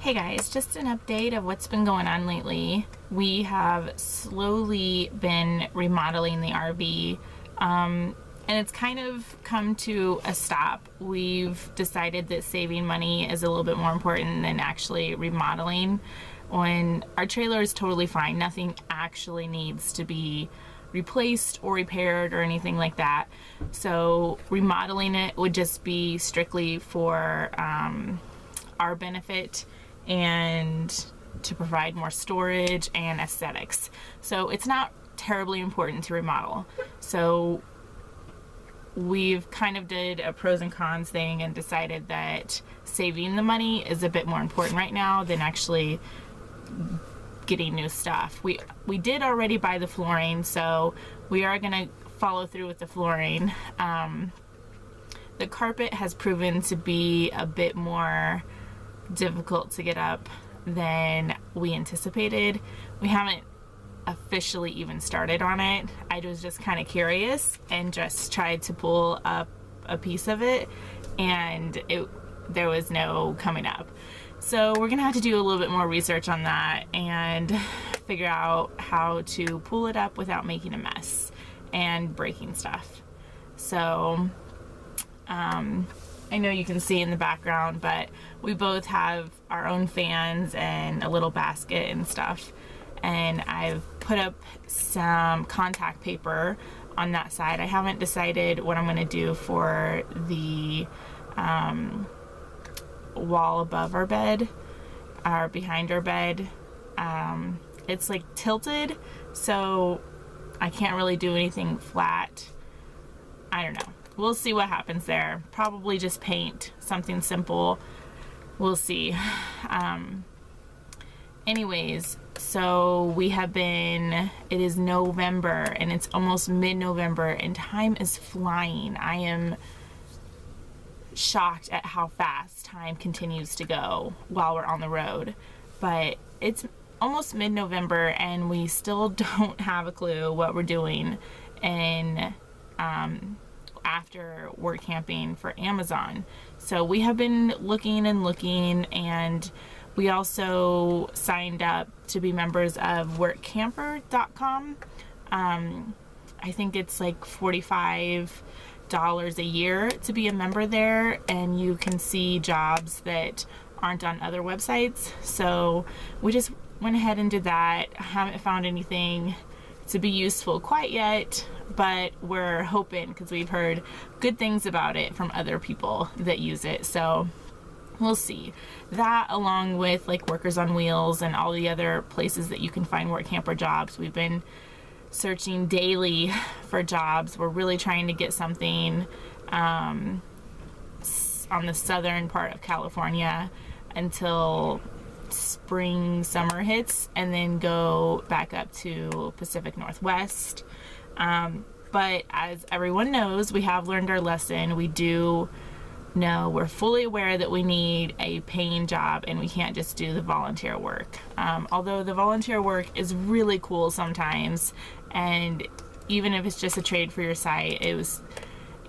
Hey guys, just an update of what's been going on lately. We have slowly been remodeling the RV, and it's kind of come to a stop. We've decided that saving money is a little bit more important than actually remodeling. When our trailer is totally fine, nothing actually needs to be replaced or repaired or anything like that. So remodeling it would just be strictly for our benefit and to provide more storage and aesthetics. So it's not terribly important to remodel. So we've kind of did a pros and cons thing and decided that saving the money is a bit more important right now than actually getting new stuff. We did already buy the flooring, so we are gonna follow through with the flooring. The carpet has proven to be a bit more difficult to get up than we anticipated. We haven't officially even started on it. I was just kind of curious and just tried to pull up a piece of it, and there was no coming up. So we're gonna have to do a little bit more research on that and figure out how to pull it up without making a mess and breaking stuff. So I know you can see in the background, but we both have our own fans and a little basket and stuff. And I've put up some contact paper on that side. I haven't decided what I'm going to do for the wall above our bed, or behind our bed. It's like tilted, so I can't really do anything flat. I don't know. We'll see what happens there. Probably just paint something simple. We'll see. Anyways, so we have been, it is November and it's almost mid-November and time is flying. I am shocked at how fast time continues to go while we're on the road. But it's almost mid-November and we still don't have a clue what we're doing in after work camping for Amazon. So we have been looking and we also signed up to be members of workamping.com. I think it's like $45 a year to be a member there, and you can see jobs that aren't on other websites. So we just went ahead and did that. I haven't found anything to be useful quite yet, but we're hoping, because we've heard good things about it from other people that use it. So we'll see. That, along with like Workers on Wheels and all the other places that you can find work camper jobs. We've been searching daily for jobs. We're really trying to get something on the southern part of California until spring, summer hits, and then go back up to Pacific Northwest. But as everyone knows, we have learned our lesson. We do know, we're fully aware that we need a paying job and we can't just do the volunteer work. Although the volunteer work is really cool sometimes, and even if it's just a trade for your site, it was,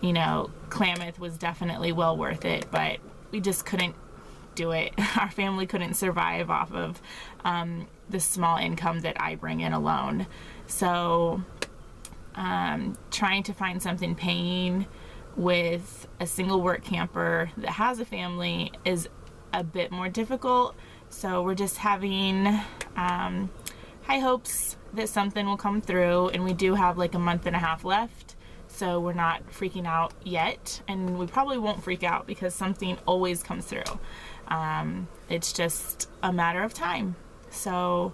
you know, Klamath was definitely well worth it, but we just couldn't do it. Our family couldn't survive off of the small income that I bring in alone. So trying to find something paying with a single work camper that has a family is a bit more difficult. So we're just having high hopes that something will come through, and we do have like a month and a half left. So we're not freaking out yet, and we probably won't freak out because something always comes through. It's just a matter of time. So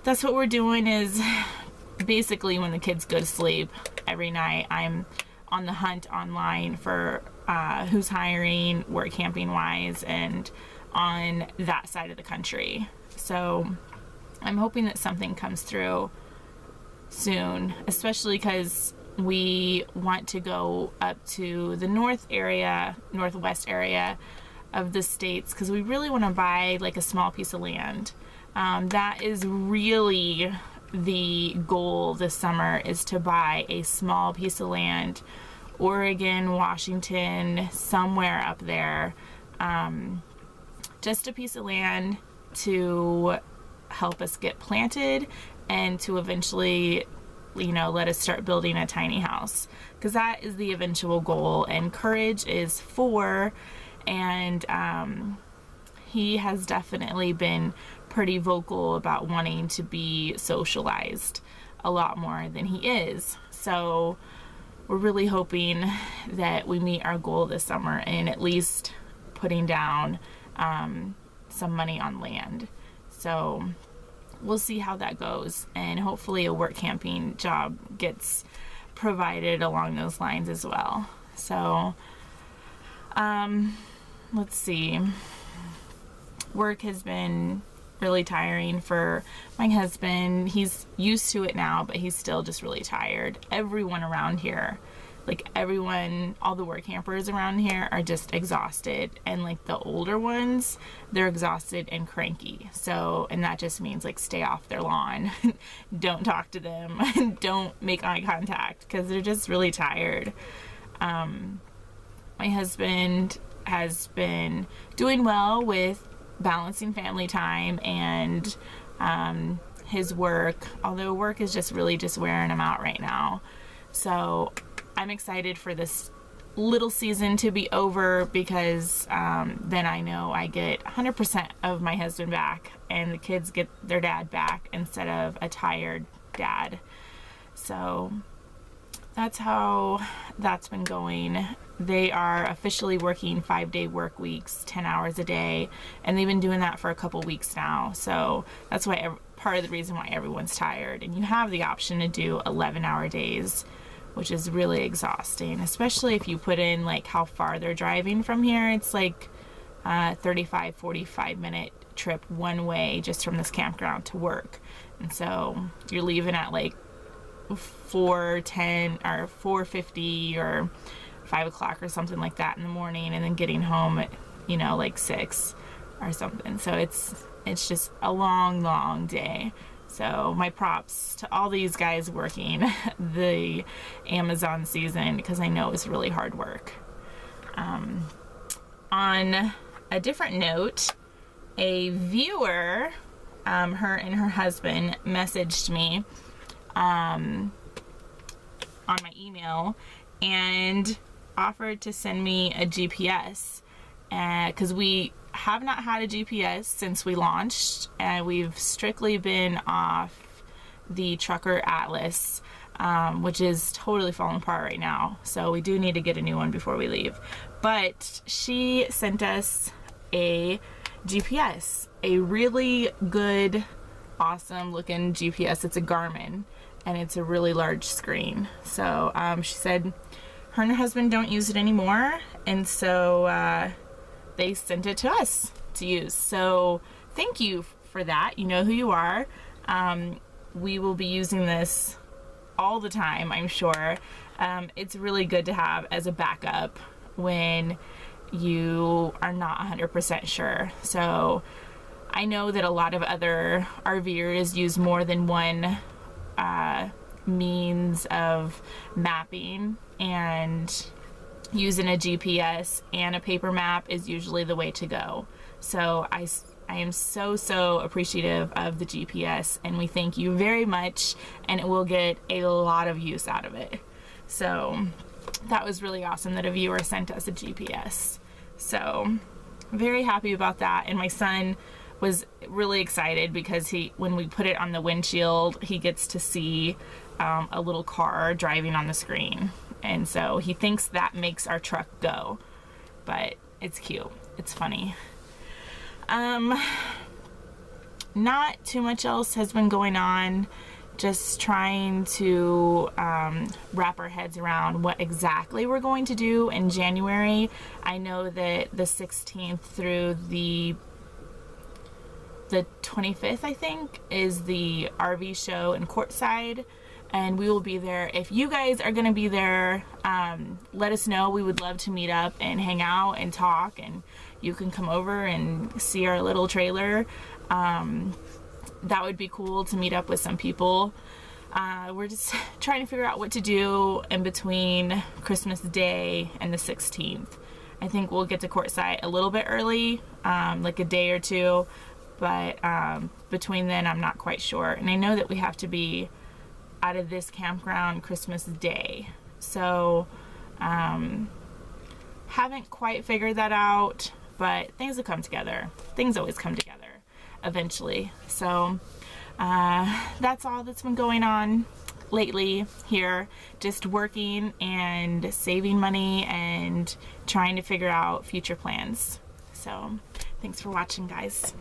that's what we're doing, is basically when the kids go to sleep every night, I'm on the hunt online for who's hiring work camping wise and on that side of the country. So I'm hoping that something comes through soon, especially because we want to go up to the northwest area of the states, because we really want to buy like a small piece of land. That is really the goal this summer, is to buy a small piece of land, Oregon, Washington, somewhere up there, just a piece of land to help us get planted and to eventually, let us start building a tiny house, because that is the eventual goal. And Courage is 4, and he has definitely been pretty vocal about wanting to be socialized a lot more than he is. So we're really hoping that we meet our goal this summer in at least putting down some money on land. So we'll see how that goes, and hopefully a work camping job gets provided along those lines as well. So let's see. Work has been really tiring for my husband. He's used to it now, but he's still just really tired. Everyone around here, all the work campers around here are just exhausted, and the older ones, they're exhausted and cranky. So, and that just means stay off their lawn, don't talk to them, don't make eye contact, because they're just really tired. My husband has been doing well with balancing family time and his work, although work is just really wearing him out right now. So I'm excited for this little season to be over, because then I know I get 100% of my husband back, and the kids get their dad back instead of a tired dad. So that's how that's been going. They are officially working 5-day work weeks, 10 hours a day, and they've been doing that for a couple weeks now. So that's why part of the reason why everyone's tired. And you have the option to do 11-hour days, which is really exhausting, especially if you put in how far they're driving from here. It's 35-45 minute trip one way just from this campground to work. And so you're leaving at 4:10 or 4:50 or 5 o'clock or something like that in the morning, and then getting home at 6 or something. So it's just a long day. So my props to all these guys working the Amazon season, because I know it's really hard work. On a different note, a viewer, her and her husband, messaged me on my email and offered to send me a GPS, because we have not had a GPS since we launched, and we've strictly been off the Trucker Atlas, which is totally falling apart right now. So we do need to get a new one before we leave. But she sent us a GPS, a really good, awesome looking GPS. It's a Garmin, and it's a really large screen. So she said her and her husband don't use it anymore, and so they sent it to us to use. So thank you for that. You know who you are. We will be using this all the time, I'm sure. It's really good to have as a backup when you are not 100% sure. So I know that a lot of other RVers use more than one means of mapping, and using a GPS and a paper map is usually the way to go. So I am so appreciative of the GPS, and we thank you very much, and it will get a lot of use out of it. So that was really awesome that a viewer sent us a GPS. So very happy about that. And my son was really excited because when we put it on the windshield, he gets to see a little car driving on the screen. And so he thinks that makes our truck go, but it's cute. It's funny. Not too much else has been going on. Just trying to wrap our heads around what exactly we're going to do in January. I know that the 16th through the 25th, I think, is the RV show in Quartzside, and we will be there. If you guys are going to be there, let us know. We would love to meet up and hang out and talk, and you can come over and see our little trailer. That would be cool to meet up with some people. We're just trying to figure out what to do in between Christmas Day and the 16th. I think we'll get to Quartzsite a little bit early, like a day or two, but between then I'm not quite sure. And I know that we have to be out of this campground Christmas Day, so haven't quite figured that out, but things will come together. Things always come together eventually. So that's all that's been going on lately here, just working and saving money and trying to figure out future plans. So thanks for watching, guys.